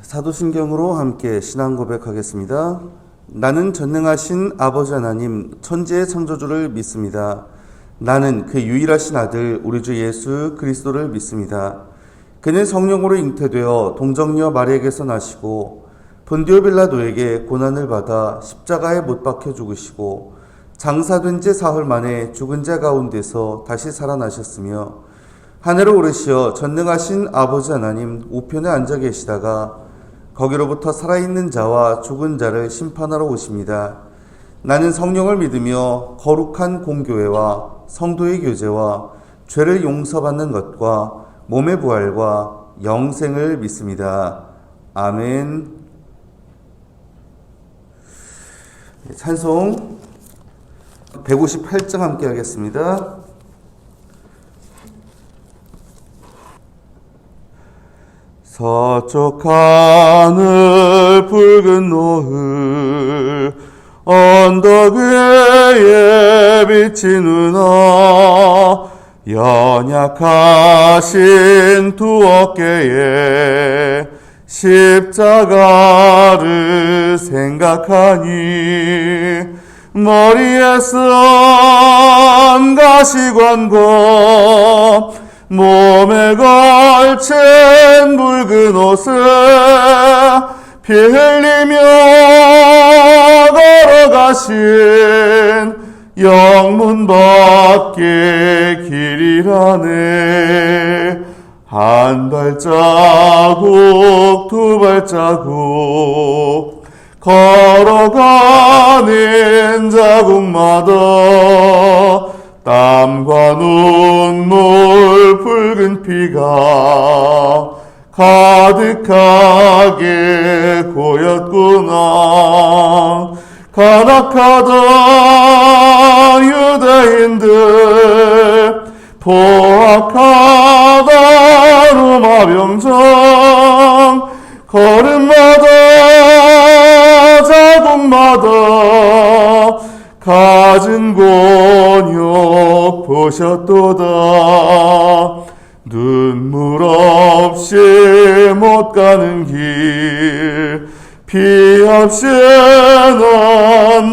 사도신경으로 함께 신앙 고백하겠습니다. 나는 전능하신 아버지 하나님 천지의 창조주를 믿습니다. 나는 그 유일하신 아들 우리 주 예수 그리스도를 믿습니다. 그는 성령으로 잉태되어 동정녀 마리에게서 나시고 본디오 빌라도에게 고난을 받아 십자가에 못 박혀 죽으시고 장사된 지 사흘 만에 죽은 자 가운데서 다시 살아나셨으며 하늘을 오르시어 전능하신 아버지 하나님 우편에 앉아 계시다가 거기로부터 살아있는 자와 죽은 자를 심판하러 오십니다. 나는 성령을 믿으며 거룩한 공교회와 성도의 교제와 죄를 용서받는 것과 몸의 부활과 영생을 믿습니다. 아멘. 찬송 158장 함께 하겠습니다. 서쪽 하늘 붉은 노을 언덕 위에 비치누나 연약하신 두 어깨에 십자가를 생각하니 머리에 쓴 가시관과 몸에 걸친 붉은 옷을 피 흘리며 걸어가신 영문 밖에 길이라네. 한 발자국 두 발자국 걸어가는 자국마다 땀과 눈물 붉은 피가 가득하게 고였구나. 간악하던 유대인들 포악하다 로마 병정 걸음마다 자국마다 갖은 곤욕 보셨도다. 눈물 없이 못 가는 길 피 없이는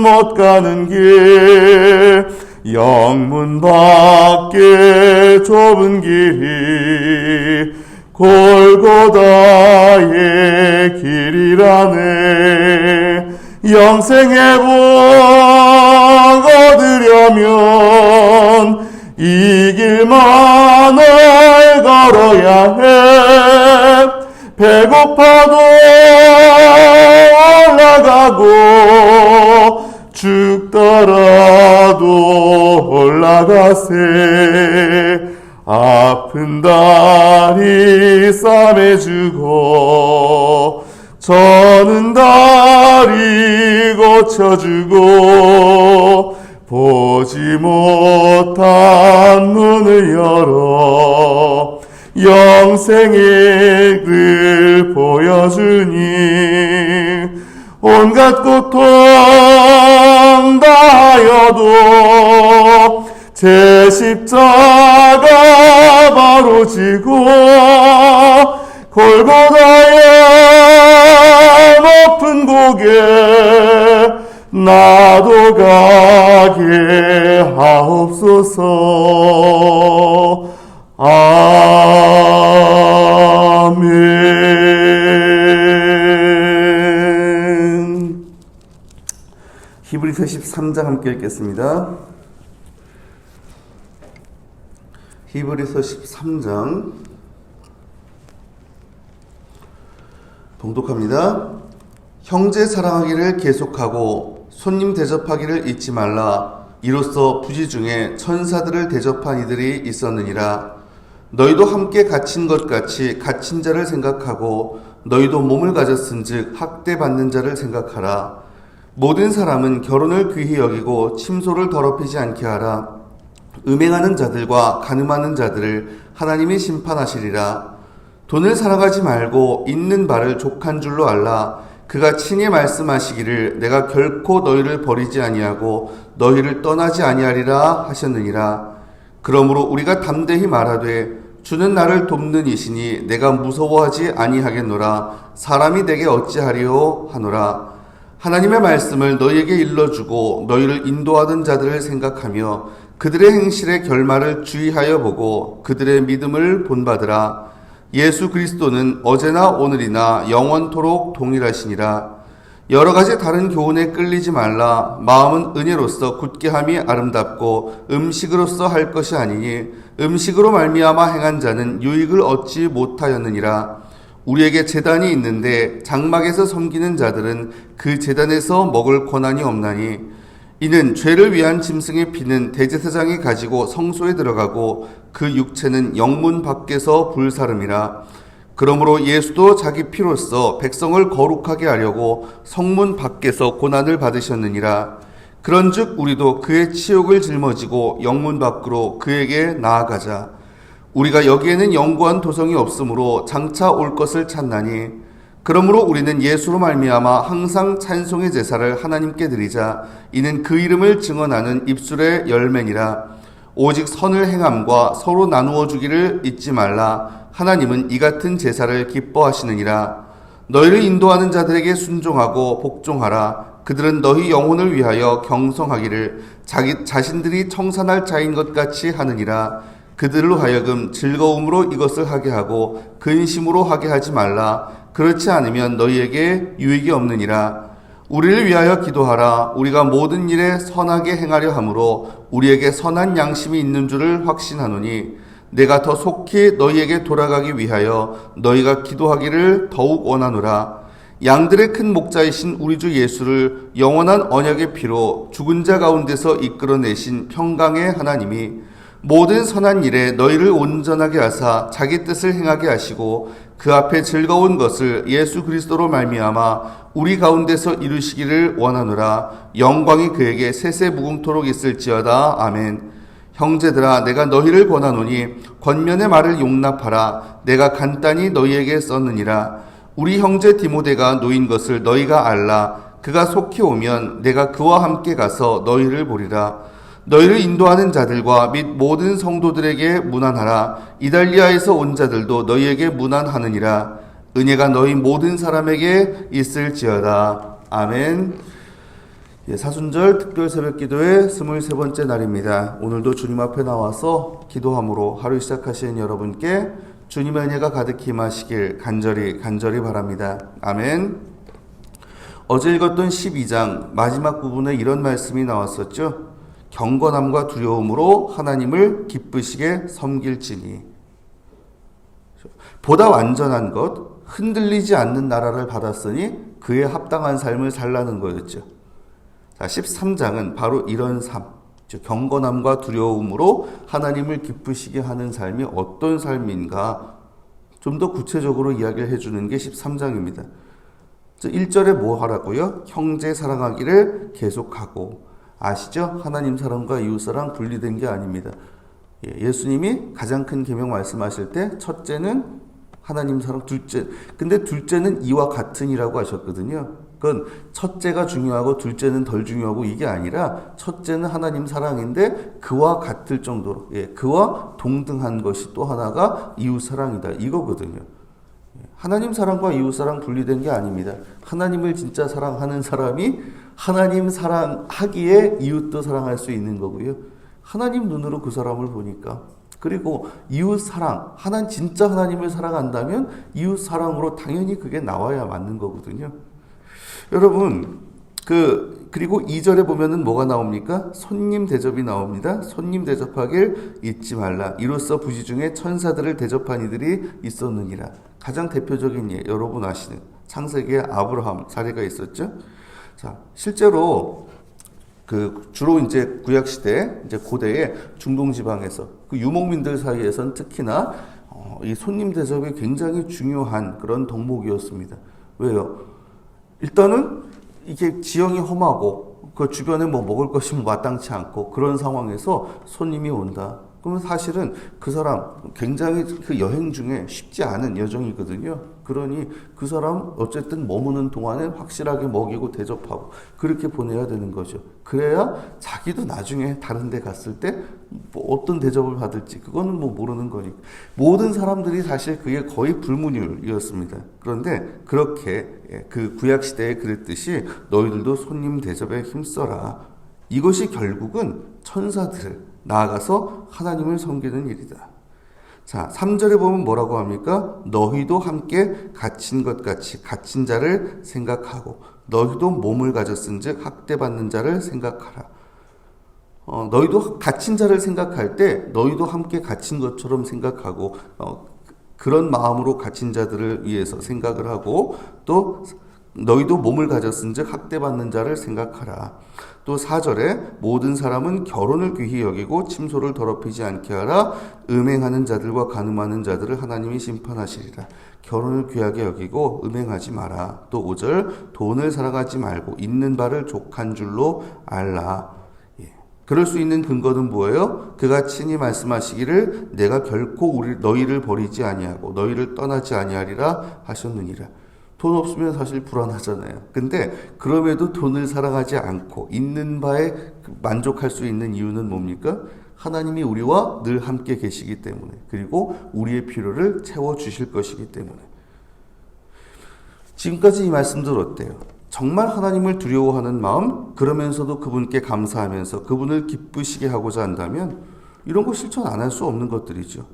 못 가는 길 영문 밖에 좁은 길이 골고다의 길이라네. 영생의 복 얻으려면 이 길만을 걸어야 해. 배고파도 올라가고 죽더라도 올라가세. 아픈 다리 싸매주고 저는 다리 고쳐주고 보지 못한 눈을 열어 영생의 길 보여주니 온갖 고통 다하여도 제 십자가 바로 지고 골고다의 높은 고개 나도 가게 하옵소서. 아멘. 히브리서 13장 함께 읽겠습니다. 히브리서 13장 봉독합니다. 형제 사랑하기를 계속하고 손님 대접하기를 잊지 말라. 이로써 부지 중에 천사들을 대접한 이들이 있었느니라. 너희도 함께 갇힌 것 같이 갇힌 자를 생각하고 너희도 몸을 가졌은즉 학대받는 자를 생각하라. 모든 사람은 결혼을 귀히 여기고 침소를 더럽히지 않게 하라. 음행하는 자들과 간음하는 자들을 하나님이 심판하시리라. 돈을 사랑하지 말고 있는 바를 족한 줄로 알라. 그가 친히 말씀하시기를 내가 결코 너희를 버리지 아니하고 너희를 떠나지 아니하리라 하셨느니라. 그러므로 우리가 담대히 말하되 주는 나를 돕는 이시니 내가 무서워하지 아니하겠노라. 사람이 내게 어찌하리요 하노라. 하나님의 말씀을 너희에게 일러주고 너희를 인도하던 자들을 생각하며 그들의 행실의 결말을 주의하여 보고 그들의 믿음을 본받으라. 예수 그리스도는 어제나 오늘이나 영원토록 동일하시니라. 여러 가지 다른 교훈에 끌리지 말라. 마음은 은혜로서 굳게함이 아름답고 음식으로서 할 것이 아니니 음식으로 말미암아 행한 자는 유익을 얻지 못하였느니라. 우리에게 제단이 있는데 장막에서 섬기는 자들은 그 제단에서 먹을 권한이 없나니 이는 죄를 위한 짐승의 피는 대제사장이 가지고 성소에 들어가고 그 육체는 영문 밖에서 불사름이라. 그러므로 예수도 자기 피로써 백성을 거룩하게 하려고 성문 밖에서 고난을 받으셨느니라. 그런즉 우리도 그의 치욕을 짊어지고 영문 밖으로 그에게 나아가자. 우리가 여기에는 영구한 도성이 없으므로 장차 올 것을 찾나니 그러므로 우리는 예수로 말미암아 항상 찬송의 제사를 하나님께 드리자. 이는 그 이름을 증언하는 입술의 열매니라. 오직 선을 행함과 서로 나누어 주기를 잊지 말라. 하나님은 이 같은 제사를 기뻐하시느니라. 너희를 인도하는 자들에게 순종하고 복종하라. 그들은 너희 영혼을 위하여 경성하기를 자신들이 청산할 자인 것 같이 하느니라. 그들로 하여금 즐거움으로 이것을 하게 하고 근심으로 하게 하지 말라. 그렇지 않으면 너희에게 유익이 없느니라. 우리를 위하여 기도하라. 우리가 모든 일에 선하게 행하려 함으로 우리에게 선한 양심이 있는 줄을 확신하노니 내가 더 속히 너희에게 돌아가기 위하여 너희가 기도하기를 더욱 원하노라. 양들의 큰 목자이신 우리 주 예수를 영원한 언약의 피로 죽은 자 가운데서 이끌어내신 평강의 하나님이 모든 선한 일에 너희를 온전하게 하사 자기 뜻을 행하게 하시고 그 앞에 즐거운 것을 예수 그리스도로 말미암아 우리 가운데서 이루시기를 원하노라. 영광이 그에게 세세무궁토록 있을지어다. 아멘. 형제들아, 내가 너희를 권하노니 권면의 말을 용납하라. 내가 간단히 너희에게 썼느니라. 우리 형제 디모데가 놓인 것을 너희가 알라. 그가 속히 오면 내가 그와 함께 가서 너희를 보리라. 너희를 인도하는 자들과 및 모든 성도들에게 문안하라. 이달리아에서 온 자들도 너희에게 문안하느니라. 은혜가 너희 모든 사람에게 있을지어다. 아멘. 사순절 특별 새벽 기도의 23번째 날입니다. 오늘도 주님 앞에 나와서 기도함으로 하루 시작하시는 여러분께 주님의 은혜가 가득히 임하시길 간절히 바랍니다. 아멘. 어제 읽었던 12장 마지막 부분에 이런 말씀이 나왔었죠. 경건함과 두려움으로 하나님을 기쁘시게 섬길지니. 보다 완전한 것, 흔들리지 않는 나라를 받았으니 그에 합당한 삶을 살라는 거였죠. 자, 13장은 바로 이런 삶, 즉 경건함과 두려움으로 하나님을 기쁘시게 하는 삶이 어떤 삶인가 좀 더 구체적으로 이야기를 해주는 게 13장입니다. 1절에 뭐 하라고요? 형제 사랑하기를 계속하고. 아시죠? 하나님 사랑과 이웃 사랑 분리된 게 아닙니다. 예수님이 가장 큰 계명 말씀하실 때 첫째는 하나님 사랑, 근데 둘째는 이와 같은이라고 하셨거든요. 그건 첫째가 중요하고 둘째는 덜 중요하고 이게 아니라 첫째는 하나님 사랑인데 그와 같을 정도로, 그와 동등한 것이 또 하나가 이웃 사랑이다 이거거든요. 하나님 사랑과 이웃 사랑 분리된 게 아닙니다. 하나님을 진짜 사랑하는 사람이 하나님 사랑하기에 이웃도 사랑할 수 있는 거고요. 하나님 눈으로 그 사람을 보니까, 그리고 이웃 사랑, 진짜 하나님을 사랑한다면 이웃 사랑으로 당연히 그게 나와야 맞는 거거든요. 여러분, 그리고 2절에 보면은 뭐가 나옵니까? 손님 대접이 나옵니다. 손님 대접하길 잊지 말라. 이로써 부지 중에 천사들을 대접한 이들이 있었느니라. 가장 대표적인 예, 여러분 아시는 창세기의 아브라함 사례가 있었죠. 자, 실제로 주로 이제 구약 시대, 이제 고대의 중동 지방에서 그 유목민들 사이에선 특히나 이 손님 대접이 굉장히 중요한 그런 덕목이었습니다. 왜요? 일단은 이게 지형이 험하고 그 주변에 뭐 먹을 것이 마땅치 않고 그런 상황에서 손님이 온다. 그러면 사실은 그 사람 굉장히 그 여행 중에 쉽지 않은 여정이거든요. 그러니 그 사람 어쨌든 머무는 동안에 확실하게 먹이고 대접하고 그렇게 보내야 되는 거죠. 그래야 자기도 나중에 다른 데 갔을 때 뭐 어떤 대접을 받을지 그거는 뭐 모르는 거니까. 모든 사람들이 사실 그게 거의 불문율이었습니다. 그런데 그렇게 그 구약 시대에 그랬듯이 너희들도 손님 대접에 힘써라. 이것이 결국은 천사들을 나아가서 하나님을 섬기는 일이다. 자, 3절에 보면 뭐라고 합니까? 너희도 함께 갇힌 것 같이 갇힌 자를 생각하고 너희도 몸을 가졌은즉 학대받는 자를 생각하라. 너희도 갇힌 자를 생각할 때 너희도 함께 갇힌 것처럼 생각하고 그런 마음으로 갇힌 자들을 위해서 생각을 하고 또 너희도 몸을 가졌은즉 학대받는 자를 생각하라. 또 4절에 모든 사람은 결혼을 귀히 여기고 침소를 더럽히지 않게 하라. 음행하는 자들과 간음하는 자들을 하나님이 심판하시리라. 결혼을 귀하게 여기고 음행하지 마라. 또 5절 돈을 사랑하지 말고 있는 바를 족한 줄로 알라. 그럴 수 있는 근거는 뭐예요? 그가 친히 말씀하시기를 내가 결코 너희를 버리지 아니하고 너희를 떠나지 아니하리라 하셨느니라. 돈 없으면 사실 불안하잖아요. 근데 그럼에도 돈을 사랑하지 않고 있는 바에 만족할 수 있는 이유는 뭡니까? 하나님이 우리와 늘 함께 계시기 때문에 그리고 우리의 필요를 채워주실 것이기 때문에. 지금까지 이 말씀들 어때요? 정말 하나님을 두려워하는 마음, 그러면서도 그분께 감사하면서 그분을 기쁘시게 하고자 한다면 이런 거 실천 안 할 수 없는 것들이죠.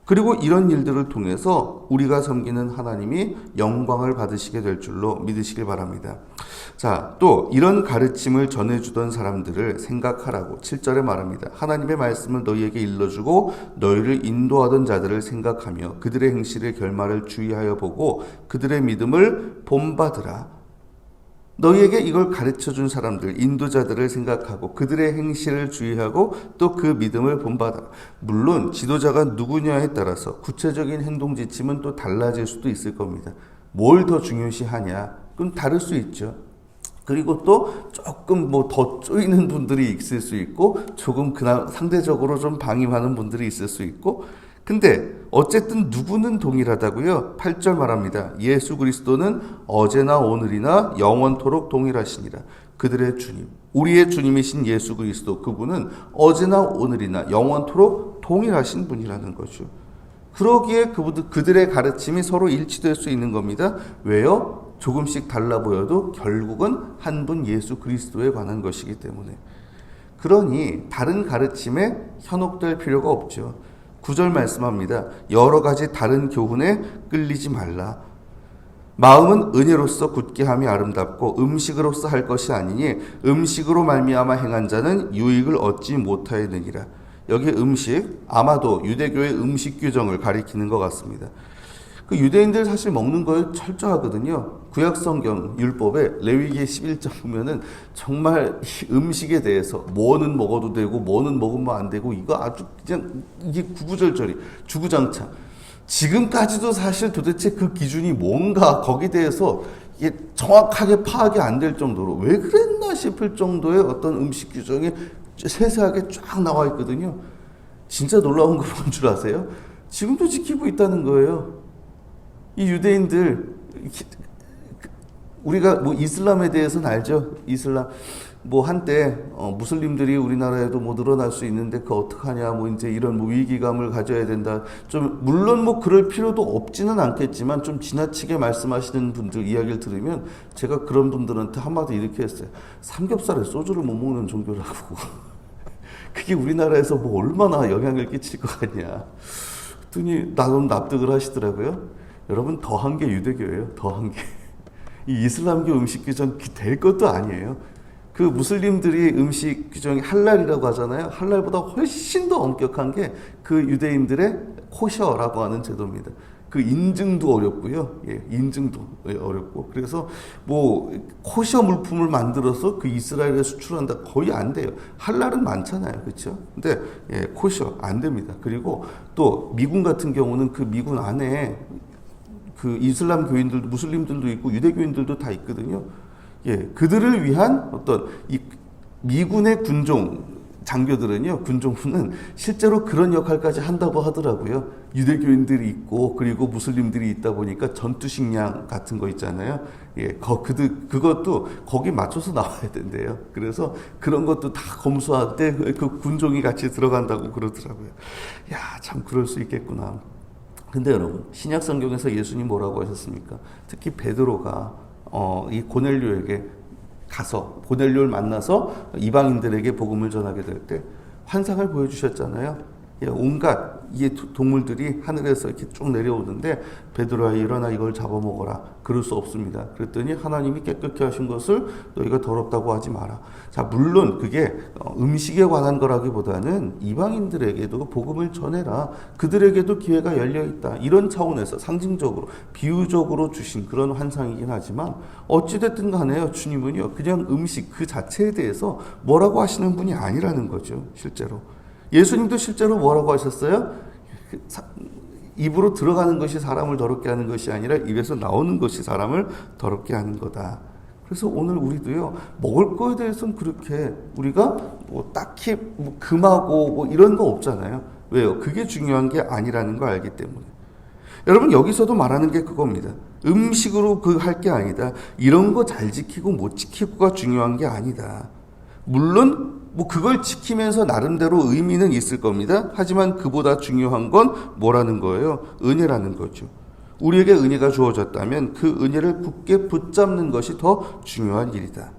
그리고 이런 일들을 통해서 우리가 섬기는 하나님이 영광을 받으시게 될 줄로 믿으시길 바랍니다. 자, 또 이런 가르침을 전해주던 사람들을 생각하라고 7절에 말합니다. 하나님의 말씀을 너희에게 일러주고 너희를 인도하던 자들을 생각하며 그들의 행실의 결말을 주의하여 보고 그들의 믿음을 본받으라. 너희에게 이걸 가르쳐준 사람들, 인도자들을 생각하고 그들의 행실을 주의하고 또 그 믿음을 본받아. 물론 지도자가 누구냐에 따라서 구체적인 행동 지침은 또 달라질 수도 있을 겁니다. 뭘 더 중요시하냐? 그럼 다를 수 있죠. 그리고 또 조금 뭐 더 쪼이는 분들이 있을 수 있고 조금 그나마 상대적으로 좀 방임하는 분들이 있을 수 있고 근데 어쨌든 누구는 동일하다고요. 8절 말합니다. 예수 그리스도는 어제나 오늘이나 영원토록 동일하시니라. 그들의 주님, 우리의 주님이신 예수 그리스도 그분은 어제나 오늘이나 영원토록 동일하신 분이라는 거죠. 그러기에 그들의 가르침이 서로 일치될 수 있는 겁니다. 왜요? 조금씩 달라 보여도 결국은 한 분 예수 그리스도에 관한 것이기 때문에. 그러니 다른 가르침에 현혹될 필요가 없죠. 9절 말씀합니다. 여러 가지 다른 교훈에 끌리지 말라. 마음은 은혜로서 굳게 함이 아름답고 음식으로서 할 것이 아니니 음식으로 말미암아 행한 자는 유익을 얻지 못하였느니라. 여기 음식, 아마도 유대교의 음식 규정을 가리키는 것 같습니다. 그 유대인들 사실 먹는 거에 철저하거든요. 구약성경 율법에 레위기 11장 보면은 정말 음식에 대해서 뭐는 먹어도 되고 뭐는 먹으면 안 되고 이거 아주 그냥 이게 구구절절이 주구장창. 지금까지도 사실 도대체 그 기준이 뭔가 거기에 대해서 이게 정확하게 파악이 안 될 정도로 왜 그랬나 싶을 정도의 어떤 음식 규정이 세세하게 쫙 나와 있거든요. 진짜 놀라운 거 뭔 줄 아세요? 지금도 지키고 있다는 거예요. 이 유대인들 우리가 뭐 이슬람에 대해서는 알죠. 이슬람 뭐 한때 무슬림들이 우리나라에도 뭐 늘어날 수 있는데 그 어떡하냐 뭐 이제 이런 뭐 위기감을 가져야 된다. 좀 물론 뭐 그럴 필요도 없지는 않겠지만 좀 지나치게 말씀하시는 분들 이야기를 들으면 제가 그런 분들한테 한마디 이렇게 했어요. 삼겹살에 소주를 못 먹는 종교라고. 그게 우리나라에서 뭐 얼마나 영향을 끼칠 것 같냐. 그랬더니 나름 납득을 하시더라고요. 여러분 더한 게 유대교예요. 더한 게. 이 이슬람교 음식 규정 될 것도 아니에요. 그 무슬림들이 음식 규정이 할랄이라고 하잖아요. 할랄보다 훨씬 더 엄격한 게 그 유대인들의 코셔라고 하는 제도입니다. 그 인증도 어렵고요. 예, 인증도 어렵고. 그래서 뭐 코셔 물품을 만들어서 그 이스라엘에 수출한다 거의 안 돼요. 할랄은 많잖아요. 그렇죠? 근데 예, 코셔 안 됩니다. 그리고 또 미군 같은 경우는 그 미군 안에 그 이슬람 교인들도 무슬림들도 있고 유대교인들도 다 있거든요. 예, 그들을 위한 어떤 이 미군의 군종 장교들은요, 군종부는 실제로 그런 역할까지 한다고 하더라고요. 유대교인들이 있고 그리고 무슬림들이 있다 보니까 전투식량 같은 거 있잖아요. 예, 그것도 거기 맞춰서 나와야 된대요. 그래서 그런 것도 다 검수할 때 그 군종이 같이 들어간다고 그러더라고요. 야, 참 그럴 수 있겠구나. 근데 여러분, 신약 성경에서 예수님 뭐라고 하셨습니까? 특히 베드로가 이 고넬료에게 가서 고넬료를 만나서 이방인들에게 복음을 전하게 될 때 환상을 보여주셨잖아요. 예, 온갖 이 동물들이 하늘에서 이렇게 쭉 내려오는데 베드로야 일어나 이걸 잡아먹어라. 그럴 수 없습니다. 그랬더니 하나님이 깨끗게 하신 것을 너희가 더럽다고 하지 마라. 자, 물론 그게 음식에 관한 거라기보다는 이방인들에게도 복음을 전해라. 그들에게도 기회가 열려있다. 이런 차원에서 상징적으로 비유적으로 주신 그런 환상이긴 하지만 어찌됐든 간에요. 주님은요 그냥 음식 그 자체에 대해서 뭐라고 하시는 분이 아니라는 거죠. 실제로 예수님도 실제로 뭐라고 하셨어요? 입으로 들어가는 것이 사람을 더럽게 하는 것이 아니라 입에서 나오는 것이 사람을 더럽게 하는 거다. 그래서 오늘 우리도요, 먹을 거에 대해서는 그렇게 우리가 뭐 딱히 뭐 금하고 뭐 이런 거 없잖아요. 왜요? 그게 중요한 게 아니라는 걸 알기 때문에. 여러분, 여기서도 말하는 게 그겁니다. 음식으로 그 할 게 아니다. 이런 거 잘 지키고 못 지키고가 중요한 게 아니다. 물론 뭐 그걸 지키면서 나름대로 의미는 있을 겁니다. 하지만 그보다 중요한 건 뭐라는 거예요? 은혜라는 거죠. 우리에게 은혜가 주어졌다면 그 은혜를 굳게 붙잡는 것이 더 중요한 일이다.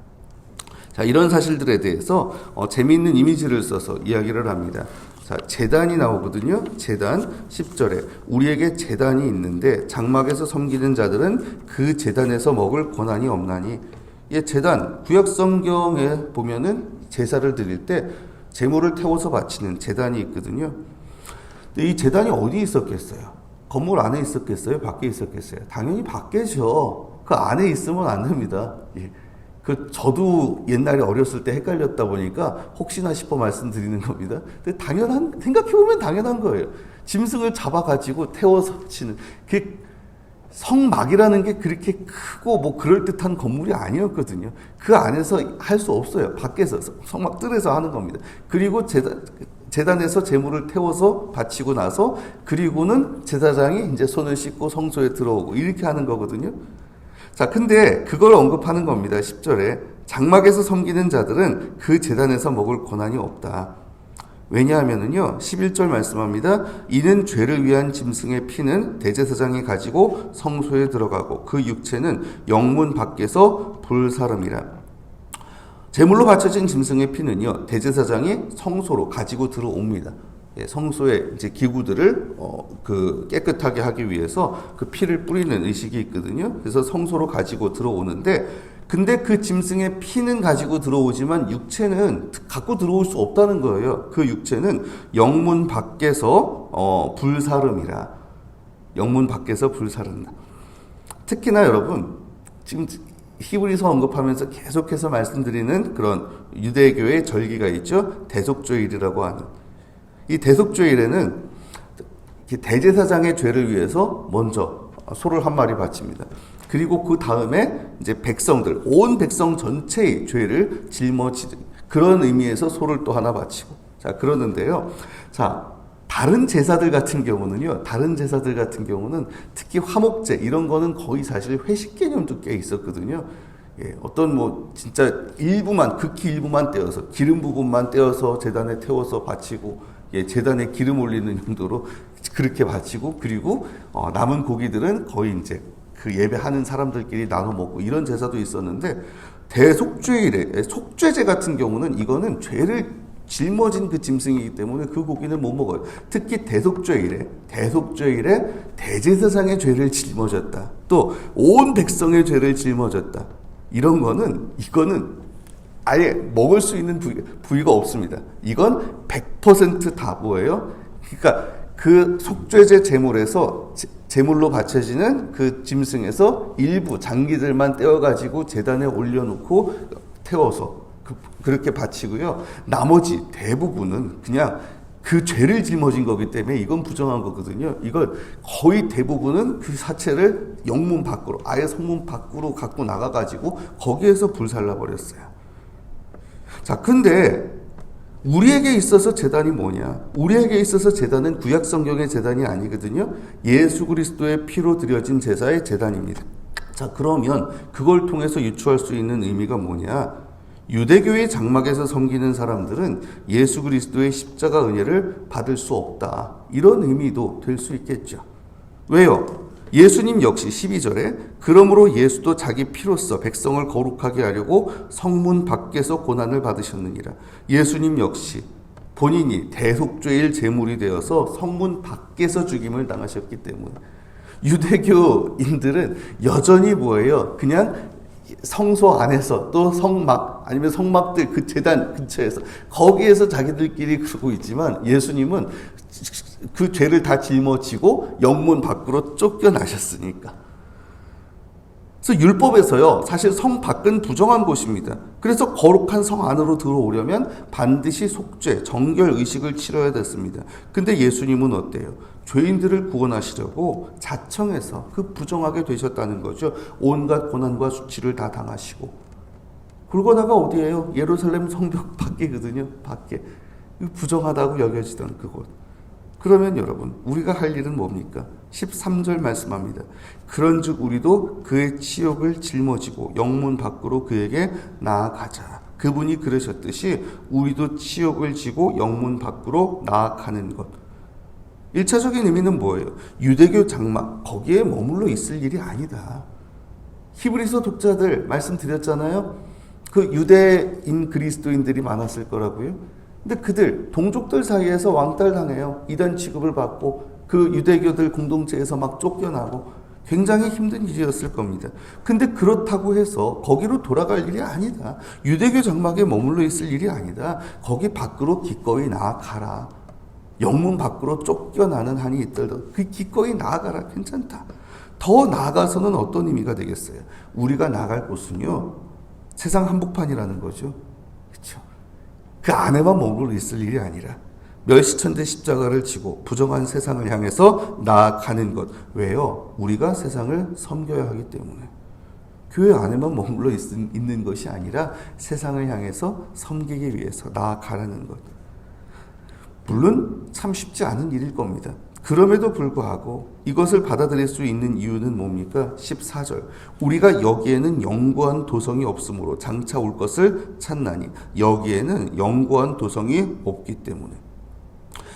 자, 이런 사실들에 대해서 재미있는 이미지를 써서 이야기를 합니다. 자, 제단이 나오거든요. 제단 10절에 우리에게 제단이 있는데 장막에서 섬기는 자들은 그 제단에서 먹을 권한이 없나니. 예, 제단 구약 성경에 보면은 제사를 드릴 때 제물을 태워서 바치는 제단이 있거든요. 근데 이 제단이 어디 있었겠어요? 건물 안에 있었겠어요? 밖에 있었겠어요? 당연히 밖에죠. 그 안에 있으면 안 됩니다. 예. 저도 옛날에 어렸을 때 헷갈렸다 보니까 혹시나 싶어 말씀드리는 겁니다. 근데 생각해보면 당연한 거예요. 짐승을 잡아가지고 태워서 치는, 성막이라는 게 그렇게 크고 뭐 그럴듯한 건물이 아니었거든요. 그 안에서 할 수 없어요. 밖에서 성막 뜰에서 하는 겁니다. 그리고 제단에서 제물을 태워서 바치고 나서 그리고는 제사장이 이제 손을 씻고 성소에 들어오고 이렇게 하는 거거든요. 자, 근데 그걸 언급하는 겁니다. 10절에 장막에서 섬기는 자들은 그 제단에서 먹을 권한이 없다. 왜냐하면은요, 11절 말씀합니다. 이는 죄를 위한 짐승의 피는 대제사장이 가지고 성소에 들어가고 그 육체는 영문 밖에서 불사름이라. 제물로 바쳐진 짐승의 피는요, 대제사장이 성소로 가지고 들어옵니다. 예, 성소에 이제 기구들을 깨끗하게 하기 위해서 그 피를 뿌리는 의식이 있거든요. 그래서 성소로 가지고 들어오는데, 근데 그 짐승의 피는 가지고 들어오지만 육체는 갖고 들어올 수 없다는 거예요. 그 육체는 영문 밖에서 불사름이라. 영문 밖에서 불사른다. 특히나 여러분, 지금 히브리서 언급하면서 계속해서 말씀드리는 그런 유대교의 절기가 있죠. 대속죄일이라고 하는. 이 대속죄일에는 대제사장의 죄를 위해서 먼저 소를 한 마리 바칩니다. 그리고 그 다음에 이제 백성들, 온 백성 전체의 죄를 짊어지는 그런 의미에서 소를 또 하나 바치고. 자, 그러는데요. 자, 다른 제사들 같은 경우는 특히 화목제 이런 거는 거의 사실 회식 개념도 꽤 있었거든요. 예, 어떤 뭐 진짜 극히 일부만 떼어서 기름 부분만 떼어서 제단에 태워서 바치고, 예, 제단에 기름 올리는 용도로 그렇게 바치고, 그리고 남은 고기들은 거의 이제 그 예배하는 사람들끼리 나눠 먹고 이런 제사도 있었는데, 대속죄일에 속죄제 같은 경우는 이거는 죄를 짊어진 그 짐승이기 때문에 그 고기는 못 먹어요. 특히 대속죄일에 대제사장의 죄를 짊어졌다. 또 온 백성의 죄를 짊어졌다. 이거는 아예 먹을 수 있는 부위가 없습니다. 이건 100% 다 뭐예요? 그러니까 그 속죄제 제물에서 제물로 바쳐지는 그 짐승에서 일부 장기들만 떼어가지고 제단에 올려놓고 태워서 그렇게 바치고요. 나머지 대부분은 그냥 그 죄를 짊어진 거기 때문에 이건 부정한 거거든요. 이걸 거의 대부분은 그 사체를 영문 밖으로, 아예 성문 밖으로 갖고 나가가지고 거기에서 불살라 버렸어요. 자, 근데 우리에게 있어서 제단이 뭐냐? 우리에게 있어서 제단은 구약 성경의 제단이 아니거든요. 예수 그리스도의 피로 드려진 제사의 제단입니다. 자, 그러면 그걸 통해서 유추할 수 있는 의미가 뭐냐? 유대교의 장막에서 섬기는 사람들은 예수 그리스도의 십자가 은혜를 받을 수 없다. 이런 의미도 될 수 있겠죠. 왜요? 예수님 역시 12절에 그러므로 예수도 자기 피로써 백성을 거룩하게 하려고 성문 밖에서 고난을 받으셨느니라. 예수님 역시 본인이 대속죄일 제물이 되어서 성문 밖에서 죽임을 당하셨기 때문에 유대교인들은 여전히 뭐예요? 그냥 성소 안에서 또 성막 아니면 성막들 그 제단 근처에서 거기에서 자기들끼리 그러고 있지만 예수님은 그 죄를 다 짊어지고 영문 밖으로 쫓겨나셨으니까. 그래서 율법에서요, 사실 성 밖은 부정한 곳입니다. 그래서 거룩한 성 안으로 들어오려면 반드시 속죄, 정결 의식을 치러야 됐습니다. 근데 예수님은 어때요? 죄인들을 구원하시려고 자청해서 그 부정하게 되셨다는 거죠. 온갖 고난과 수치를 다 당하시고. 그러고다가 어디예요? 예루살렘 성벽 밖이거든요. 밖에. 부정하다고 여겨지던 그곳. 그러면 여러분, 우리가 할 일은 뭡니까? 13절 말씀합니다. 그런즉 우리도 그의 치욕을 짊어지고 영문 밖으로 그에게 나아가자. 그분이 그러셨듯이 우리도 치욕을 지고 영문 밖으로 나아가는 것. 1차적인 의미는 뭐예요? 유대교 장막, 거기에 머물러 있을 일이 아니다. 히브리서 독자들 말씀드렸잖아요. 그 유대인 그리스도인들이 많았을 거라고요. 근데 그들 동족들 사이에서 왕따당해요. 이단 취급을 받고 그 유대교들 공동체에서 막 쫓겨나고 굉장히 힘든 일이었을 겁니다. 근데 그렇다고 해서 거기로 돌아갈 일이 아니다. 유대교 장막에 머물러 있을 일이 아니다. 거기 밖으로 기꺼이 나아가라. 영문 밖으로 쫓겨나는 한이 있더라도 그 기꺼이 나아가라. 괜찮다. 더 나아가서는 어떤 의미가 되겠어요? 우리가 나갈 곳은요, 세상 한복판이라는 거죠. 그렇죠? 그 안에만 머물러 있을 일이 아니라 멸시천대 십자가를 지고 부정한 세상을 향해서 나아가는 것. 왜요? 우리가 세상을 섬겨야 하기 때문에. 교회 안에만 머물러 있는 것이 아니라 세상을 향해서 섬기기 위해서 나아가라는 것. 물론 참 쉽지 않은 일일 겁니다. 그럼에도 불구하고 이것을 받아들일 수 있는 이유는 뭡니까? 14절. 우리가 여기에는 영구한 도성이 없으므로 장차 올 것을 찾나니. 여기에는 영구한 도성이 없기 때문에.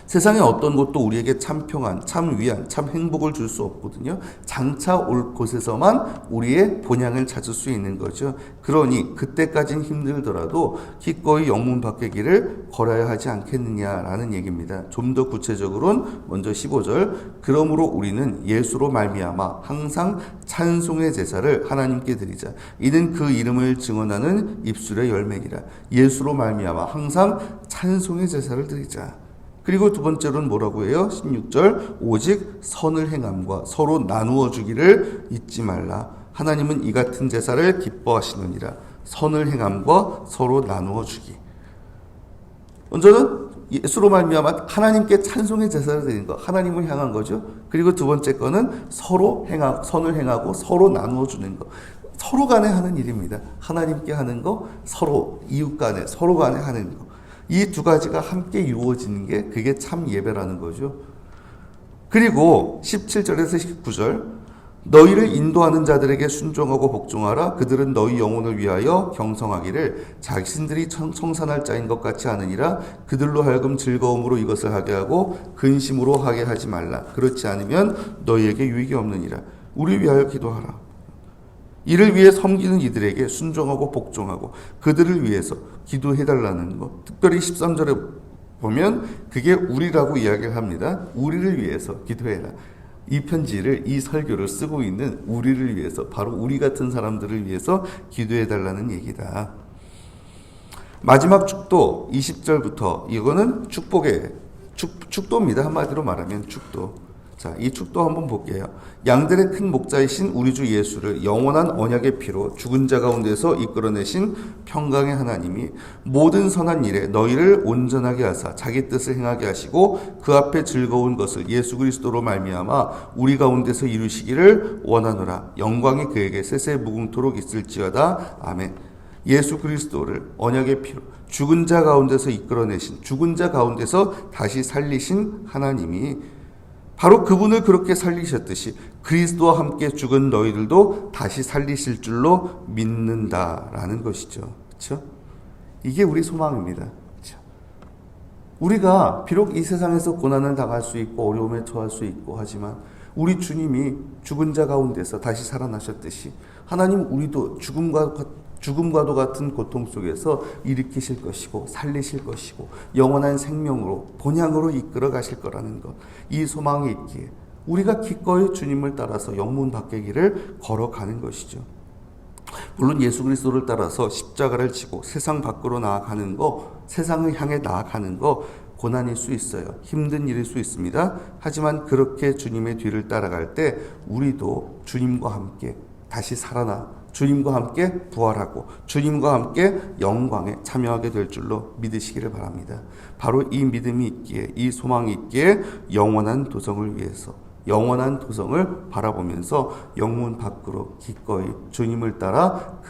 세상의 어떤 것도 우리에게 참 평안, 참 위안, 참 행복을 줄 수 없거든요. 장차 올 곳에서만 우리의 본향을 찾을 수 있는 거죠. 그러니 그때까진 힘들더라도 기꺼이 영문 밖의 길을 걸어야 하지 않겠느냐라는 얘기입니다. 좀 더 구체적으로는 먼저 15절. 그러므로 우리는 예수로 말미암아 항상 찬송의 제사를 하나님께 드리자. 이는 그 이름을 증언하는 입술의 열매니라. 예수로 말미암아 항상 찬송의 제사를 드리자. 그리고 두 번째로는 뭐라고 해요? 16절. 오직 선을 행함과 서로 나누어 주기를 잊지 말라. 하나님은 이 같은 제사를 기뻐하시느니라. 선을 행함과 서로 나누어 주기. 먼저는 예수로 말미암아 하나님께 찬송의 제사를 드리는 거, 하나님을 향한 거죠. 그리고 두 번째 거는 서로 선을 행하고 서로 나누어 주는 거. 서로 간에 하는 일입니다. 하나님께 하는 거, 서로 이웃 간에, 서로 간에 하는 거. 이 두 가지가 함께 이루어지는 게 그게 참 예배라는 거죠. 그리고 17절에서 19절. 너희를 인도하는 자들에게 순종하고 복종하라. 그들은 너희 영혼을 위하여 경성하기를 자신들이 청산할 자인 것 같이 하느니라. 그들로 하여금 즐거움으로 이것을 하게 하고 근심으로 하게 하지 말라. 그렇지 않으면 너희에게 유익이 없느니라. 우리 위하여 기도하라. 이를 위해 섬기는 이들에게 순종하고 복종하고 그들을 위해서 기도해달라는 것. 특별히 13절에 보면 그게 우리라고 이야기를 합니다. 우리를 위해서 기도해라. 이 편지를, 이 설교를 쓰고 있는 우리를 위해서, 바로 우리 같은 사람들을 위해서 기도해달라는 얘기다. 마지막 축도 20절부터 이거는 축복의 축도입니다. 한마디로 말하면 축도. 자, 이 축도 한번 볼게요. 양들의 큰 목자이신 우리 주 예수를 영원한 언약의 피로 죽은 자 가운데서 이끌어내신 평강의 하나님이 모든 선한 일에 너희를 온전하게 하사 자기 뜻을 행하게 하시고 그 앞에 즐거운 것을 예수 그리스도로 말미암아 우리 가운데서 이루시기를 원하노라. 영광이 그에게 세세 무궁토록 있을지어다. 아멘. 예수 그리스도를 언약의 피로 죽은 자 가운데서 이끌어내신, 죽은 자 가운데서 다시 살리신 하나님이 바로 그분을 그렇게 살리셨듯이 그리스도와 함께 죽은 너희들도 다시 살리실 줄로 믿는다라는 것이죠. 그렇죠? 이게 우리 소망입니다. 그렇죠? 우리가 비록 이 세상에서 고난을 당할 수 있고 어려움에 처할 수 있고 하지만 우리 주님이 죽은 자 가운데서 다시 살아나셨듯이 하나님 우리도 죽음과도 같은 고통 속에서 일으키실 것이고 살리실 것이고 영원한 생명으로 본향으로 이끌어 가실 거라는 것, 이 소망이 있기에 우리가 기꺼이 주님을 따라서 영문 밖의 길을 걸어가는 것이죠. 물론 예수 그리스도를 따라서 십자가를 지고 세상 밖으로 나아가는 거, 세상을 향해 나아가는 거 고난일 수 있어요. 힘든 일일 수 있습니다. 하지만 그렇게 주님의 뒤를 따라갈 때 우리도 주님과 함께 다시 살아나 주님과 함께 부활하고 주님과 함께 영광에 참여하게 될 줄로 믿으시기를 바랍니다. 바로 이 믿음이 있기에, 이 소망이 있기에 영원한 도성을 위해서, 영원한 도성을 바라보면서 영문 밖으로 기꺼이 주님을 따라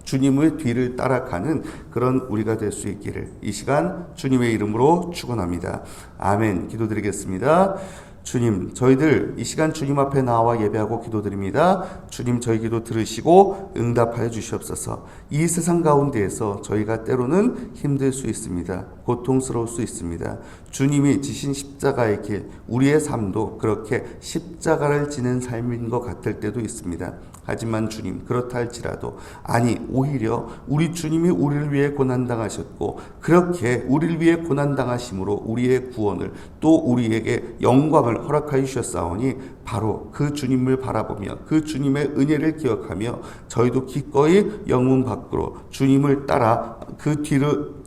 주님의 뒤를 따라가는 그런 우리가 될 수 있기를 이 시간 주님의 이름으로 축원합니다. 아멘. 기도드리겠습니다. 주님, 저희들 이 시간 주님 앞에 나와 예배하고 기도드립니다. 주님, 저희 기도 들으시고 응답하여 주시옵소서. 이 세상 가운데에서 저희가 때로는 힘들 수 있습니다. 고통스러울 수 있습니다. 주님이 지신 십자가의 길, 우리의 삶도 그렇게 십자가를 지는 삶인 것 같을 때도 있습니다. 하지만 주님, 그렇다 할지라도 아니 오히려 우리 주님이 우리를 위해 고난당하셨고 그렇게 우리를 위해 고난당하심으로 우리의 구원을 또 우리에게 영광을 허락하여 주셨사오니 바로 그 주님을 바라보며 그 주님의 은혜를 기억하며 저희도 기꺼이 영문 밖으로 주님을 따라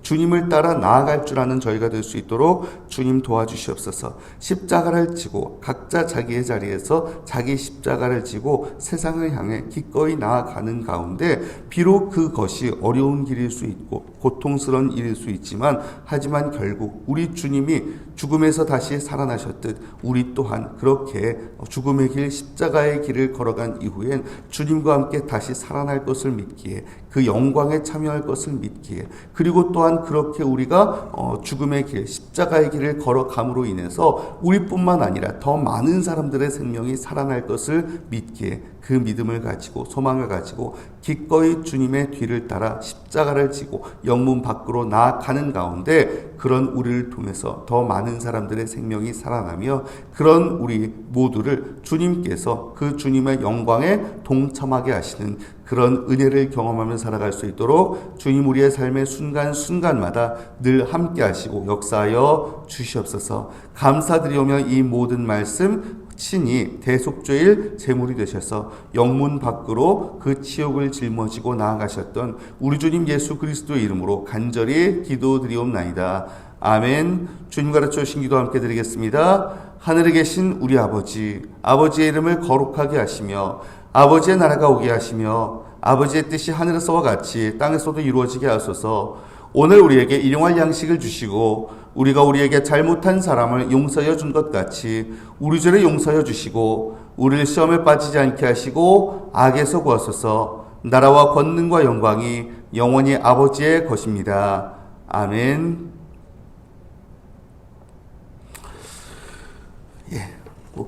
주님을 따라 나아갈 줄 아는 저희가 될 수 있도록 주님 도와주시옵소서. 십자가를 지고 각자 자기의 자리에서 자기 십자가를 지고 세상을 향해 기꺼이 나아가는 가운데 비록 그것이 어려운 길일 수 있고 고통스러운 일일 수 있지만 하지만 결국 우리 주님이 죽음에서 다시 살아나셨듯 우리 또한 그렇게 죽음의 길, 십자가의 길을 걸어간 이후엔 주님과 함께 다시 살아날 것을 믿기에 그 영광에 참여할 것을 믿기에 그리고 또한 그렇게 우리가 죽음의 길, 십자가의 길을 걸어감으로 인해서 우리뿐만 아니라 더 많은 사람들의 생명이 살아날 것을 믿기에 그 믿음을 가지고 소망을 가지고 기꺼이 주님의 뒤를 따라 십자가를 지고 영문 밖으로 나아가는 가운데 그런 우리를 통해서 더 많은 사람들의 생명이 살아나며 그런 우리 모두를 주님께서 그 주님의 영광에 동참하게 하시는 그런 은혜를 경험하며 살아갈 수 있도록 주님 우리의 삶의 순간순간마다 늘 함께 하시고 역사하여 주시옵소서. 감사드리오며 이 모든 말씀 친히 대속죄일 제물이 되셔서 영문 밖으로 그 치욕을 짊어지고 나아가셨던 우리 주님 예수 그리스도의 이름으로 간절히 기도드리옵나이다. 아멘. 주님 가르쳐 주신 기도 함께 드리겠습니다. 하늘에 계신 우리 아버지, 아버지의 이름을 거룩하게 하시며 아버지의 나라가 오게 하시며 아버지의 뜻이 하늘에서와 같이 땅에서도 이루어지게 하소서. 오늘 우리에게 일용할 양식을 주시고 우리가 우리에게 잘못한 사람을 용서하여 준 것 같이 우리 죄를 용서하여 주시고 우리를 시험에 빠지지 않게 하시고 악에서 구하소서. 나라와 권능과 영광이 영원히 아버지의 것입니다. 아멘.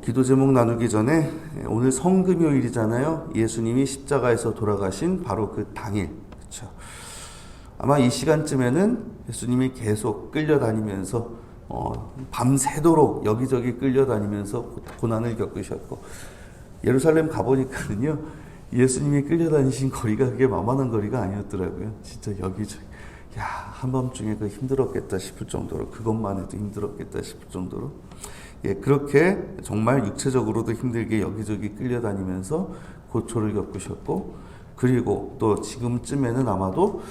기도 제목 나누기 전에 오늘 성금요일이잖아요. 예수님이 십자가에서 돌아가신 바로 그 당일, 그렇죠? 아마 이 시간쯤에는 예수님이 계속 끌려다니면서 밤새도록 여기저기 끌려다니면서 고난을 겪으셨고 예루살렘 가보니까는요 예수님이 끌려다니신 거리가 그게 만만한 거리가 아니었더라고요. 진짜 여기저기 한밤중에 그 힘들었겠다 싶을 정도로 그것만 해도 힘들었겠다 싶을 정도로 그렇게 정말 육체적으로도 힘들게 여기저기 끌려다니면서 고초를 겪으셨고 그리고 또 지금쯤에는 아마도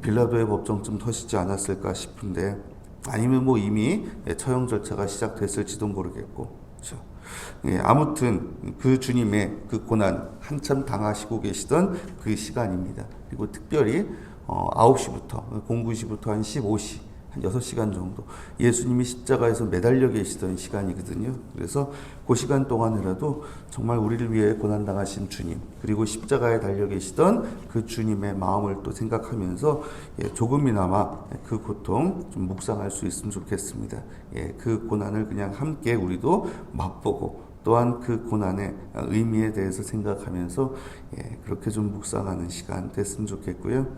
빌라도의 법정쯤 터지지 않았을까 싶은데 아니면 이미 처형 절차가 시작됐을지도 모르겠고 그렇죠? 아무튼 그 주님의 그 고난 한참 당하시고 계시던 그 시간입니다. 그리고 특별히 9시부터 09시부터 한 15시 한 6시간 정도 예수님이 십자가에서 매달려 계시던 시간이거든요. 그래서 그 시간 동안이라도 정말 우리를 위해 고난당하신 주님, 그리고 십자가에 달려 계시던 그 주님의 마음을 또 생각하면서 조금이나마 그 고통 좀 묵상할 수 있으면 좋겠습니다. 그 고난을 그냥 함께 우리도 맛보고 또한 그 고난의 의미에 대해서 생각하면서 그렇게 좀 묵상하는 시간 됐으면 좋겠고요.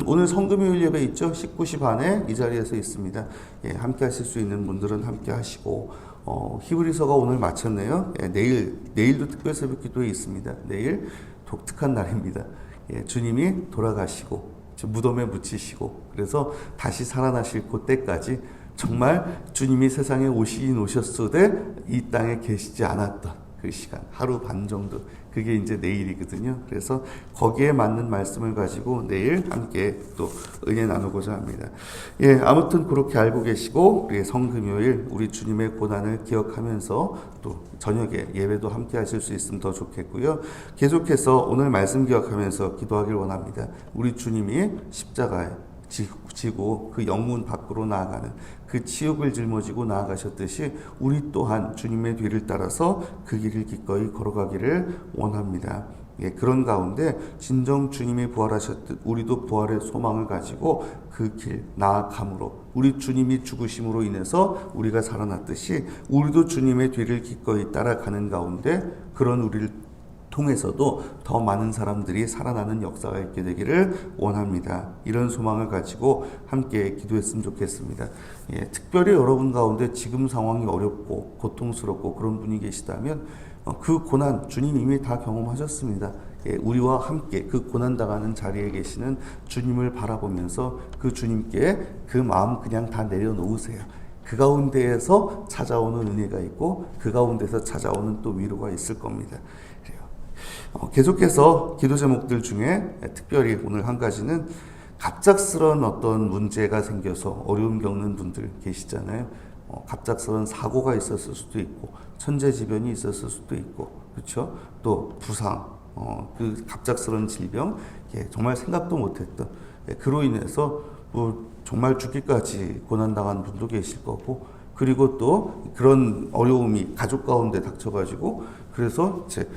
오늘 성금요일 예배 있죠? 19시 반에 이 자리에서 있습니다. 함께 하실 수 있는 분들은 함께 하시고 히브리서가 오늘 마쳤네요. 내일도 특별 새벽 기도회 있습니다. 내일 독특한 날입니다. 주님이 돌아가시고 무덤에 묻히시고 그래서 다시 살아나실 그때까지 정말 주님이 세상에 오셨으되 이 땅에 계시지 않았던 그 시간, 하루 반 정도, 그게 이제 내일이거든요. 그래서 거기에 맞는 말씀을 가지고 내일 함께 또 은혜 나누고자 합니다. 아무튼 그렇게 알고 계시고 우리 성금요일 우리 주님의 고난을 기억하면서 또 저녁에 예배도 함께 하실 수 있으면 더 좋겠고요. 계속해서 오늘 말씀 기억하면서 기도하길 원합니다. 우리 주님이 십자가에 지고 그 영문 밖으로 나아가는 그 치욕을 짊어지고 나아가셨듯이 우리 또한 주님의 뒤를 따라서 그 길을 기꺼이 걸어가기를 원합니다. 그런 가운데 진정 주님이 부활하셨듯 우리도 부활의 소망을 가지고 그 길 나아감으로 우리 주님이 죽으심으로 인해서 우리가 살아났듯이 우리도 주님의 뒤를 기꺼이 따라가는 가운데 그런 우리를 통해서도 더 많은 사람들이 살아나는 역사가 있게 되기를 원합니다. 이런 소망을 가지고 함께 기도했으면 좋겠습니다. 특별히 여러분 가운데 지금 상황이 어렵고 고통스럽고 그런 분이 계시다면 그 고난 주님 이미 다 경험하셨습니다. 우리와 함께 그 고난당하는 자리에 계시는 주님을 바라보면서 그 주님께 그 마음 그냥 다 내려놓으세요. 그 가운데에서 찾아오는 은혜가 있고 그 가운데서 찾아오는 또 위로가 있을 겁니다. 계속해서 기도 제목들 중에 특별히 오늘 한 가지는 갑작스러운 어떤 문제가 생겨서 어려움 겪는 분들 계시잖아요. 갑작스러운 사고가 있었을 수도 있고 천재지변이 있었을 수도 있고 그렇죠. 또 부상, 그 갑작스러운 질병, 정말 생각도 못했던 그로 인해서 정말 죽기까지 고난당한 분도 계실 거고 그리고 또 그런 어려움이 가족 가운데 닥쳐가지고 그래서 이제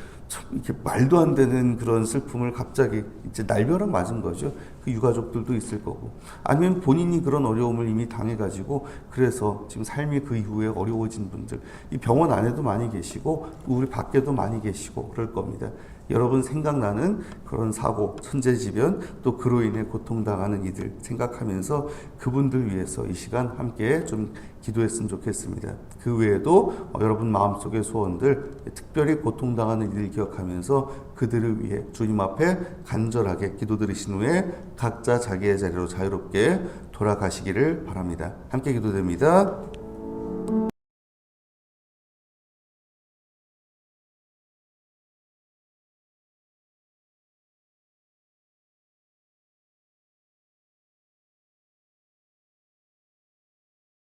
이렇게 말도 안 되는 그런 슬픔을 갑자기 이제 날벼락 맞은 거죠. 그 유가족들도 있을 거고 아니면 본인이 그런 어려움을 이미 당해가지고 그래서 지금 삶이 그 이후에 어려워진 분들 이 병원 안에도 많이 계시고 우리 밖에도 많이 계시고 그럴 겁니다. 여러분 생각나는 그런 사고, 천재지변 또 그로 인해 고통당하는 이들 생각하면서 그분들 위해서 이 시간 함께 좀 기도했으면 좋겠습니다. 그 외에도 여러분 마음속의 소원들 특별히 고통당하는 이들 기억하면서 그들을 위해 주님 앞에 간절하게 기도드리신 후에 각자 자기의 자리로 자유롭게 돌아가시기를 바랍니다. 함께 기도됩니다.